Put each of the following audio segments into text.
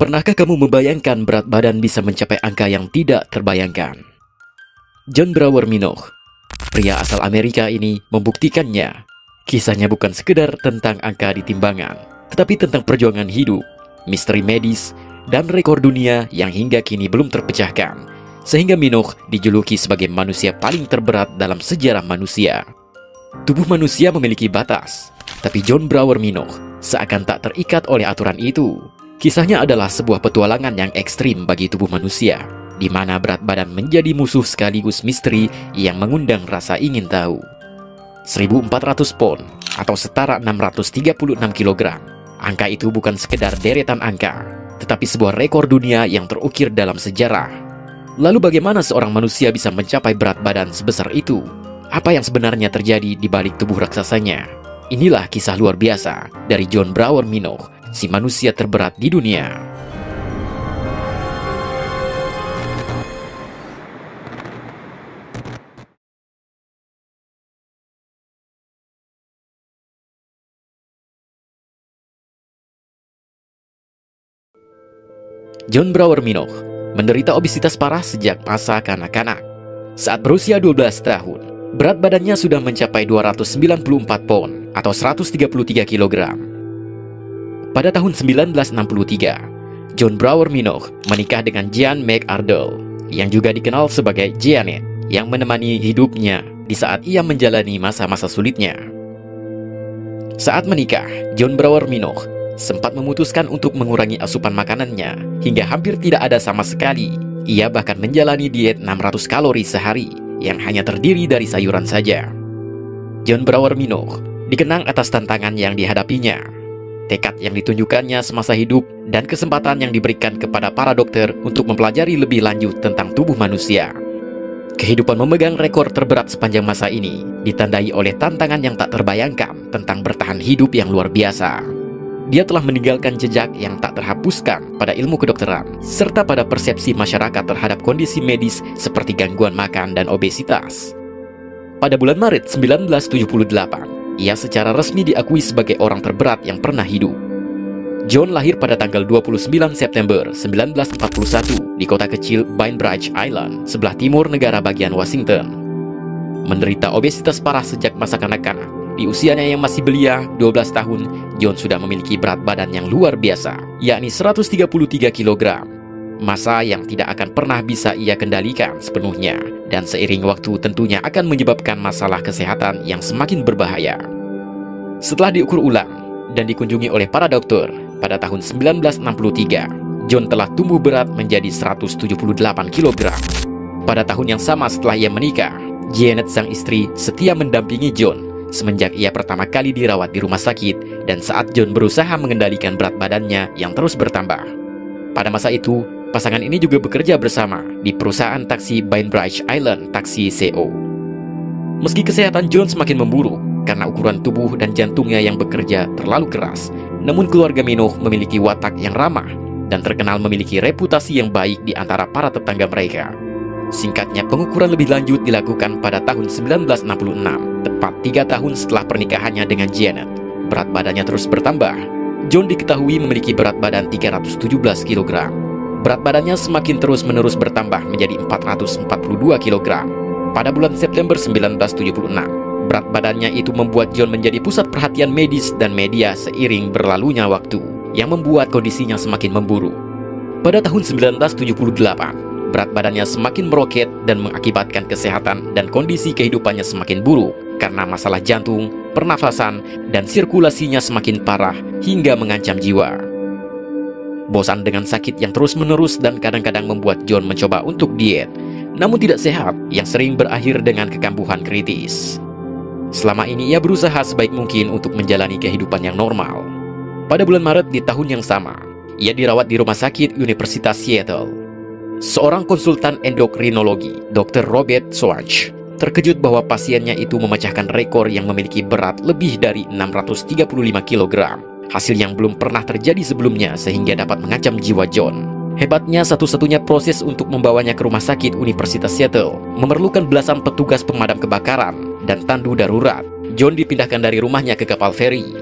Pernahkah kamu membayangkan berat badan bisa mencapai angka yang tidak terbayangkan? John Brower Minogue, pria asal Amerika ini membuktikannya. Kisahnya bukan sekedar tentang angka di timbangan, tetapi tentang perjuangan hidup, misteri medis, dan rekor dunia yang hingga kini belum terpecahkan, sehingga Minogue dijuluki sebagai manusia paling terberat dalam sejarah manusia. Tubuh manusia memiliki batas, tapi John Brower Minogue seakan tak terikat oleh aturan itu. Kisahnya adalah sebuah petualangan yang ekstrim bagi tubuh manusia, di mana berat badan menjadi musuh sekaligus misteri yang mengundang rasa ingin tahu. 1.400 pon atau setara 636 kg. Angka itu bukan sekedar deretan angka, tetapi sebuah rekor dunia yang terukir dalam sejarah. Lalu bagaimana seorang manusia bisa mencapai berat badan sebesar itu? Apa yang sebenarnya terjadi di balik tubuh raksasanya? Inilah kisah luar biasa dari John Brower Minogue, si manusia terberat di dunia. John Brower Minogue menderita obesitas parah sejak masa kanak-kanak. Saat berusia 12 tahun, berat badannya sudah mencapai 294 pon atau 133 kg. Pada tahun 1963, John Brower Minogue menikah dengan Jean McArdle, yang juga dikenal sebagai Jeanette, yang menemani hidupnya di saat ia menjalani masa-masa sulitnya. Saat menikah, John Brower Minogue sempat memutuskan untuk mengurangi asupan makanannya hingga hampir tidak ada sama sekali. Ia bahkan menjalani diet 600 kalori sehari yang hanya terdiri dari sayuran saja. John Brower Minogue dikenang atas tantangan yang dihadapinya, tekad yang ditunjukkannya semasa hidup, dan kesempatan yang diberikan kepada para dokter untuk mempelajari lebih lanjut tentang tubuh manusia. Kehidupan memegang rekor terberat sepanjang masa ini ditandai oleh tantangan yang tak terbayangkan tentang bertahan hidup yang luar biasa. Dia telah meninggalkan jejak yang tak terhapuskan pada ilmu kedokteran, serta pada persepsi masyarakat terhadap kondisi medis seperti gangguan makan dan obesitas. Pada bulan Maret 1978, ia secara resmi diakui sebagai orang terberat yang pernah hidup. John lahir pada tanggal 29 September 1941 di kota kecil Bainbridge Island, sebelah timur negara bagian Washington. Menderita obesitas parah sejak masa kanak-kanak. Di usianya yang masih belia, 12 tahun, John sudah memiliki berat badan yang luar biasa, yakni 133 kg. Masa yang tidak akan pernah bisa ia kendalikan sepenuhnya, dan seiring waktu tentunya akan menyebabkan masalah kesehatan yang semakin berbahaya. Setelah diukur ulang dan dikunjungi oleh para dokter, pada tahun 1963, John telah tumbuh berat menjadi 178 kg. Pada tahun yang sama setelah ia menikah, Jeanette sang istri setia mendampingi John semenjak ia pertama kali dirawat di rumah sakit dan saat John berusaha mengendalikan berat badannya yang terus bertambah. Pada masa itu, pasangan ini juga bekerja bersama di perusahaan taksi Bainbridge Island Taxi Co. Meski kesehatan John semakin memburuk karena ukuran tubuh dan jantungnya yang bekerja terlalu keras, namun keluarga Minogue memiliki watak yang ramah dan terkenal memiliki reputasi yang baik di antara para tetangga mereka. Singkatnya, pengukuran lebih lanjut dilakukan pada tahun 1966, tepat 3 tahun setelah pernikahannya dengan Jeanette. Berat badannya terus bertambah. John diketahui memiliki berat badan 317 kg. Berat badannya semakin terus-menerus bertambah menjadi 442 kg. Pada bulan September 1976, berat badannya itu membuat John menjadi pusat perhatian medis dan media seiring berlalunya waktu, yang membuat kondisinya semakin memburuk. Pada tahun 1978, berat badannya semakin meroket dan mengakibatkan kesehatan dan kondisi kehidupannya semakin buruk karena masalah jantung, pernafasan, dan sirkulasinya semakin parah hingga mengancam jiwa. Bosan dengan sakit yang terus-menerus dan kadang-kadang membuat John mencoba untuk diet, namun tidak sehat, yang sering berakhir dengan kekambuhan kritis. Selama ini ia berusaha sebaik mungkin untuk menjalani kehidupan yang normal. Pada bulan Maret di tahun yang sama, ia dirawat di Rumah Sakit Universitas Seattle. Seorang konsultan endokrinologi, Dr. Robert Schwartz, terkejut bahwa pasiennya itu memecahkan rekor yang memiliki berat lebih dari 635 kg, hasil yang belum pernah terjadi sebelumnya sehingga dapat mengancam jiwa John. Hebatnya, satu-satunya proses untuk membawanya ke Rumah Sakit Universitas Seattle memerlukan belasan petugas pemadam kebakaran dan tandu darurat. John dipindahkan dari rumahnya ke kapal feri.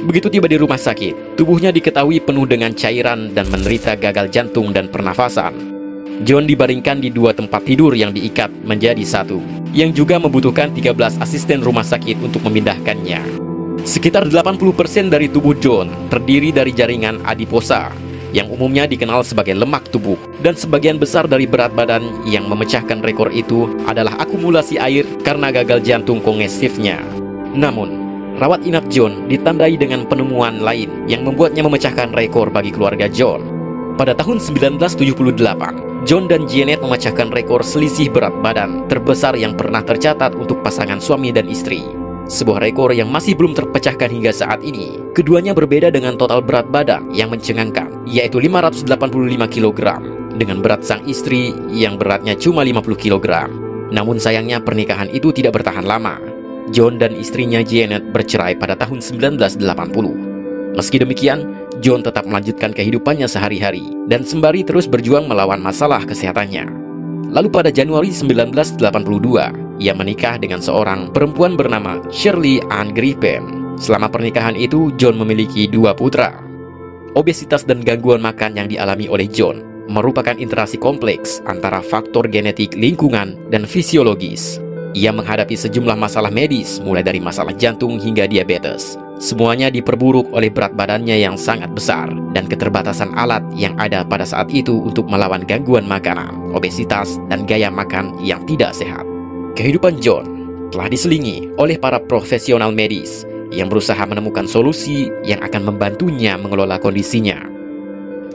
Begitu tiba di rumah sakit, tubuhnya diketahui penuh dengan cairan dan menderita gagal jantung dan pernafasan. John dibaringkan di 2 tempat tidur yang diikat menjadi 1, yang juga membutuhkan 13 asisten rumah sakit untuk memindahkannya. Sekitar 80% dari tubuh John terdiri dari jaringan adiposa, yang umumnya dikenal sebagai lemak tubuh, dan sebagian besar dari berat badan yang memecahkan rekor itu adalah akumulasi air karena gagal jantung kongestifnya. Namun, rawat inap John ditandai dengan penemuan lain yang membuatnya memecahkan rekor bagi keluarga John. Pada tahun 1978, John dan Janet memecahkan rekor selisih berat badan terbesar yang pernah tercatat untuk pasangan suami dan istri. Sebuah rekor yang masih belum terpecahkan hingga saat ini. Keduanya berbeda dengan total berat badan yang mencengangkan, yaitu 585 kg, dengan berat sang istri yang beratnya cuma 50 kg. Namun sayangnya pernikahan itu tidak bertahan lama. John dan istrinya Janet bercerai pada tahun 1980. Meski demikian, John tetap melanjutkan kehidupannya sehari-hari dan sembari terus berjuang melawan masalah kesehatannya. Lalu pada Januari 1982, ia menikah dengan seorang perempuan bernama Shirley Ann Griffin. Selama pernikahan itu, John memiliki 2 putra. Obesitas dan gangguan makan yang dialami oleh John merupakan interaksi kompleks antara faktor genetik, lingkungan, dan fisiologis. Ia menghadapi sejumlah masalah medis, mulai dari masalah jantung hingga diabetes. Semuanya diperburuk oleh berat badannya yang sangat besar dan keterbatasan alat yang ada pada saat itu untuk melawan gangguan makanan, obesitas, dan gaya makan yang tidak sehat. Kehidupan John telah diselingi oleh para profesional medis yang berusaha menemukan solusi yang akan membantunya mengelola kondisinya.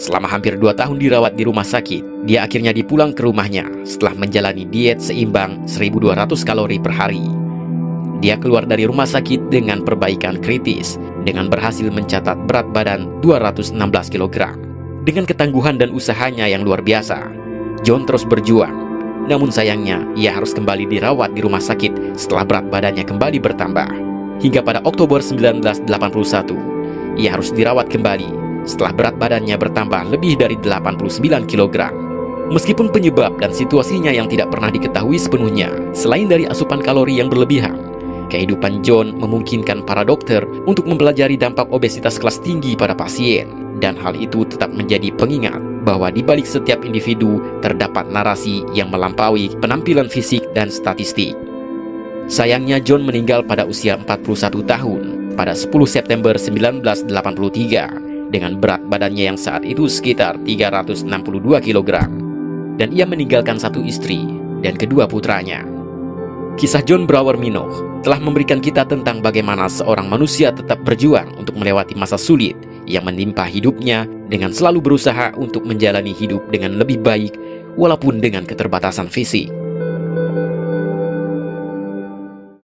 Selama hampir 2 tahun dirawat di rumah sakit, dia akhirnya dipulang ke rumahnya setelah menjalani diet seimbang 1.200 kalori per hari. Dia keluar dari rumah sakit dengan perbaikan kritis, dengan berhasil mencatat berat badan 216 kg. Dengan ketangguhan dan usahanya yang luar biasa, John terus berjuang. Namun sayangnya, ia harus kembali dirawat di rumah sakit setelah berat badannya kembali bertambah. Hingga pada Oktober 1981, ia harus dirawat kembali setelah berat badannya bertambah lebih dari 89 kg. Meskipun penyebab dan situasinya yang tidak pernah diketahui sepenuhnya, selain dari asupan kalori yang berlebihan, kehidupan John memungkinkan para dokter untuk mempelajari dampak obesitas kelas tinggi pada pasien. Dan hal itu tetap menjadi pengingat bahwa di balik setiap individu terdapat narasi yang melampaui penampilan fisik dan statistik. Sayangnya John meninggal pada usia 41 tahun pada 10 September 1983 dengan berat badannya yang saat itu sekitar 362 kg. Dan ia meninggalkan 1 istri dan kedua putranya. Kisah John Brower Minogue telah memberikan kita tentang bagaimana seorang manusia tetap berjuang untuk melewati masa sulit yang menimpa hidupnya dengan selalu berusaha untuk menjalani hidup dengan lebih baik walaupun dengan keterbatasan fisik.